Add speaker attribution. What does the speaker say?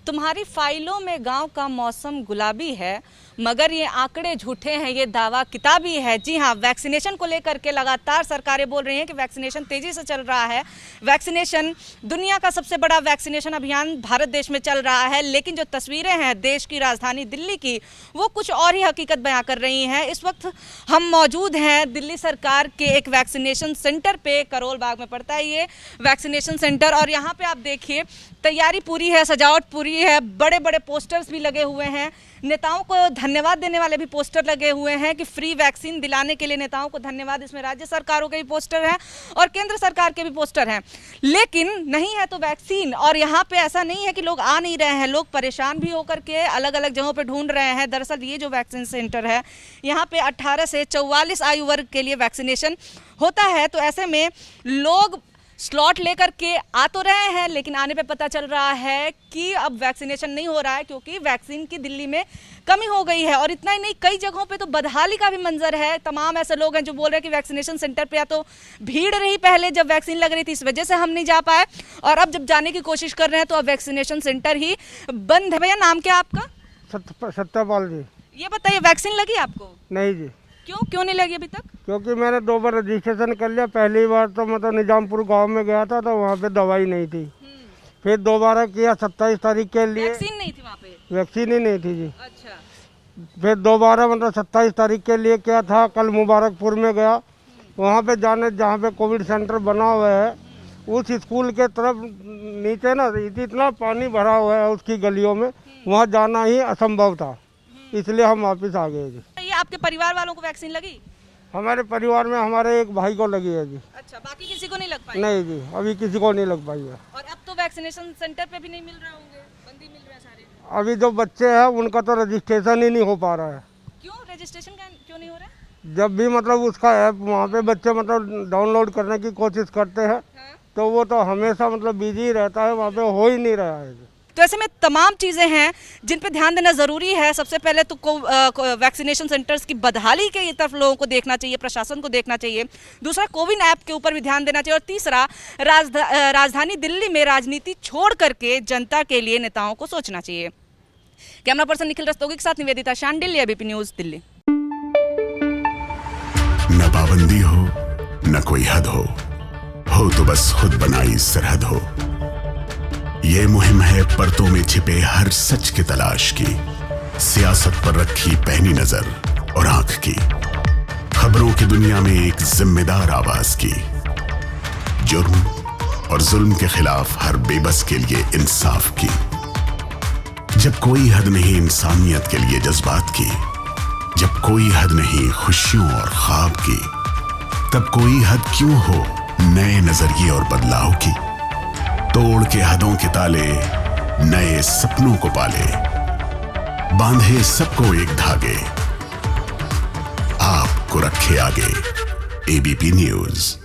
Speaker 1: तुम्हारी फाइलों में गांव का मौसम गुलाबी है, मगर ये आंकड़े झूठे हैं, ये दावा किताबी है। जी हाँ, वैक्सीनेशन को लेकर के लगातार सरकारें बोल रही हैं कि वैक्सीनेशन तेजी से चल रहा है। वैक्सीनेशन दुनिया का सबसे बड़ा वैक्सीनेशन अभियान भारत देश में चल रहा है, लेकिन जो तस्वीरें हैं देश की राजधानी दिल्ली की, वो कुछ और ही हकीकत बयां कर रही हैं। इस वक्त हम मौजूद हैं दिल्ली सरकार के एक वैक्सीनेशन सेंटर पे, करोल बाग में पड़ता है ये वैक्सीनेशन सेंटर। और यहाँ पे आप देखिए तैयारी पूरी है, सजावट पूरी है, बड़े बड़े पोस्टर्स भी लगे हुए हैं, नेताओं को धन्यवाद देने वाले भी पोस्टर लगे हुए हैं कि फ्री वैक्सीन दिलाने के लिए नेताओं को धन्यवाद। इसमें राज्य सरकारों के भी पोस्टर हैं और केंद्र सरकार के भी पोस्टर हैं, लेकिन नहीं है तो वैक्सीन। और यहाँ पे ऐसा नहीं है कि लोग आ नहीं रहे हैं, लोग परेशान भी होकर के अलग अलग जगहों पे ढूंढ रहे हैं। दरअसल ये जो वैक्सीन सेंटर है, यहाँ पे 18 से 44 आयु वर्ग के लिए वैक्सीनेशन होता है। तो ऐसे में लोग स्लॉट लेकर के आ तो रहे हैं, लेकिन आने पे पता चल रहा है कि अब वैक्सीनेशन नहीं हो रहा है, क्योंकि वैक्सीन की दिल्ली में कमी हो गई है। और इतना ही नहीं, कई जगहों पे तो बदहाली का भी मंजर है। तमाम ऐसे लोग हैं जो बोल रहे हैं कि वैक्सीनेशन सेंटर पे या तो भीड़ रही पहले जब वैक्सीन लग रही थी, इस वजह से हम नहीं जा पाए, और अब जब जाने की कोशिश कर रहे हैं तो अब वैक्सीनेशन सेंटर ही बंद है। भैया नाम क्या आपका?
Speaker 2: सत्यपाल जी।
Speaker 1: ये बताइए, वैक्सीन लगी आपको?
Speaker 2: नहीं जी।
Speaker 1: क्यों नहीं लगी अभी तक?
Speaker 2: क्योंकि मैंने 2 बार रजिस्ट्रेशन कर लिया। पहली बार तो मतलब निजामपुर गांव में गया था, तो वहाँ पे दवाई नहीं थी। फिर दोबारा किया 27 तारीख के लिए,
Speaker 1: वैक्सीन नहीं थी वहाँ पे?
Speaker 2: वैक्सीन ही नहीं थी जी।
Speaker 1: अच्छा।
Speaker 2: फिर दोबारा मतलब 27 तारीख के लिए क्या था, कल मुबारकपुर में गया। वहाँ पे जाने जहाँ पे कोविड सेंटर बना हुआ है, उस स्कूल के तरफ नीचे ना इतना पानी भरा हुआ है उसकी गलियों में, वहाँ जाना ही असंभव था, इसलिए हम वापस आ गए जी।
Speaker 1: ये आपके परिवार वालों को वैक्सीन लगी?
Speaker 2: हमारे परिवार में हमारे एक भाई को लगी है जी।
Speaker 1: अच्छा, बाकी किसी को नहीं लग पाई?
Speaker 2: नहीं जी, अभी किसी को नहीं लग पाई है।
Speaker 1: और अब तो वैक्सीनेशन सेंटर पे भी नहीं मिल रहे होंगे, बंदी मिल रहे हैं सारे।
Speaker 2: अभी जो बच्चे हैं उनका तो रजिस्ट्रेशन ही नहीं हो पा रहा है।
Speaker 1: क्यों रजिस्ट्रेशन क्यों नहीं हो रहा है?
Speaker 2: जब भी मतलब उसका ऐप वहाँ पे बच्चे मतलब डाउनलोड करने की कोशिश करते हैं,
Speaker 1: हाँ? तो
Speaker 2: वो तो हमेशा मतलब बिजी रहता है, वहाँ पे हो ही नहीं रहा है।
Speaker 1: तो ऐसे में तमाम चीज़ें हैं जिन पे ध्यान देना ज़रूरी है। सबसे पहले तो वैक्सीनेशन सेंटर्स की बदहाली के तरफ लोगों को देखना चाहिए, प्रशासन को देखना चाहिए। दूसरा, कोविन ऐप के ऊपर भी ध्यान देना चाहिए। और तीसरा, राजधानी दिल्ली में राजनीति छोड़ करके जनता के लिए नेताओं को सोचना चाहिए। कैमरा पर्सन निखिल रस्तोगी के साथ निवेदिता शांडिल, एबीपी न्यूज़ दिल्ली।
Speaker 3: न पाबंदी हो न कोई हद हो तो बस खुद बनाई सरहद हो। ये मुहिम है परतों में छिपे हर सच की तलाश की, सियासत पर रखी पैनी नजर और आंख की, खबरों की दुनिया में एक जिम्मेदार आवाज की, जुर्म और जुल्म के खिलाफ हर बेबस के लिए इंसाफ की। जब कोई हद नहीं इंसानियत के लिए जज्बात की, जब कोई हद नहीं खुशियों और ख्वाब की, तब कोई हद क्यों हो नए नजरिए और बदलाव की। तोड़ के हदों के ताले, नए सपनों को पाले, बांधे सबको एक धागे, आपको रखे आगे। ABP news.